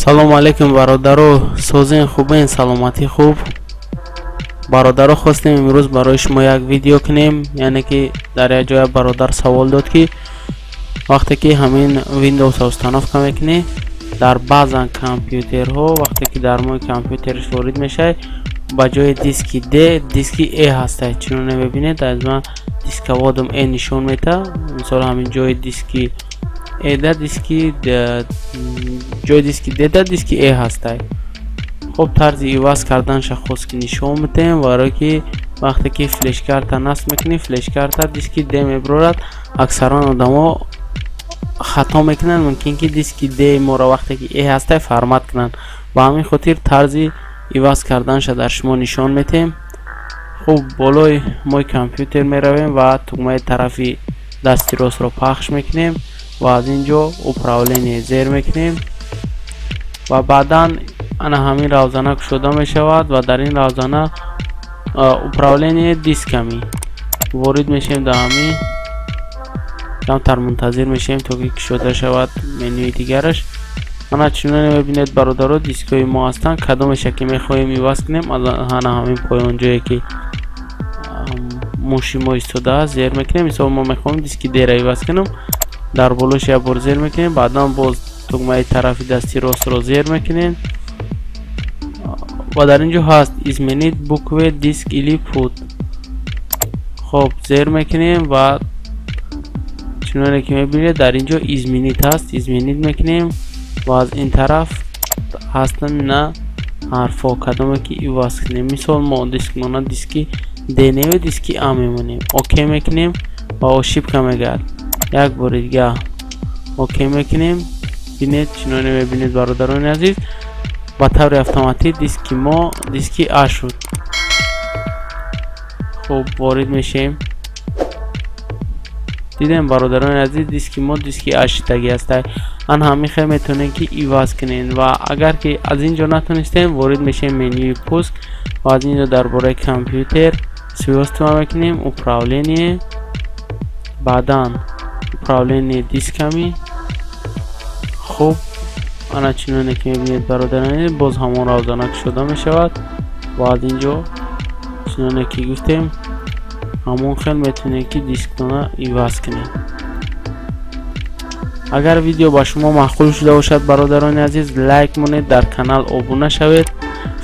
салому алейкум бародаро, созен хубен, саломатӣ хуб. бародаро хостем имрӯз барои шумо як видео кунем, яъне ки дар як ҷоя бародар савол дод ки вақте ки ҳамин Windows установка мекунӣ дар баъзан компютерҳо вақте ки дар мои компютериш ворид мешавед ба ҷои диски D диски A ҳастад. чунона мебинед аз ман дисководам A нишон мета. мисол ҳамин ҷои диски A да диски ҷои диски D да диски A ҳастад. хуб тарзи иваз карданша хост ки нишон метем, барое ки вақте ки флешкарта насб мекунӣ флешкарта диски D мебарад. аксаран одамо хато мекунанд, мумкин ки диски D моро вақте ки A ҳастад формат кунанд. ба ҳамин хотир тарзи иваз карданша дар шумо нишон метем. хуб болои мои компютер меравем ва тугмаи тарафи дасти ростро пахш мекунем ва аз ин ҷо управление зер мекунем ва баъдан ана ҳамин равзана кушода мешавад ва дар ин равзана управление дисками ворид мешем. дар ҳамин камтар мунтазир мешем то ки кушода шавад менюи дигараш. ана чунона мебинед бародаро дискои мо ҳастанд, кадомеша ки мехоҳем иваз кунем ана ҳамин поён ҷое ки муши мо истодааст зер мекунем. мисол мо мехоҳем диски D ра иваз кунем, дар болош як бор зер мекунем, баъдан боз тугмаи тарафи дасти ростро зер мекунем ва дар ин ҷо ҳаст изменид букве диск или пут. хоб зер мекунем ва чуноне ки мебинед дар ин ҷо изменид ҳаст, изменид мекунем ва аз ин тараф ҳастанд на ҳарфо кадоме ки иваз кунем. мисол мо диск мона диски D нева диски A мемонем. окей мекунем ва ошибка мегӯяд. як бори дига окей мекунем. бинед чуноне мебинед бародарони азиз ба таври автоматик диски мо диски A шуд. хуб ворид мешем. дидем бародарони азиз диски мо диски A шидагӣ ҳастад. ан ҳамин хел метавонем ки иваз кунем ва агар ки аз ин ҷо натонистем ворид мешем менюи пуск ва аз ин ҷо дар бораи компютер свойства мекунем управление, баъдан управление дисками. хуб ана чуноне ки мебинед бародарони боз ҳамон равзана кушода мешавад ва аз ин ҷо чуноне ки гуфтем ҳамон хел метавонем ки дискона иваз кунем. агар видео ба шумо маъқул шуда бошад бародарони азиз лайк монед, дар канал обуна шавед,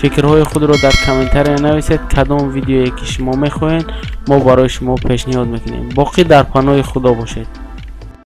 фикрҳои худро дар комментария нависед, кадом видеое ки шумо мехоҳед мо барои шумо пешниҳод мекунем. боқӣ дар паноҳи худо бошед.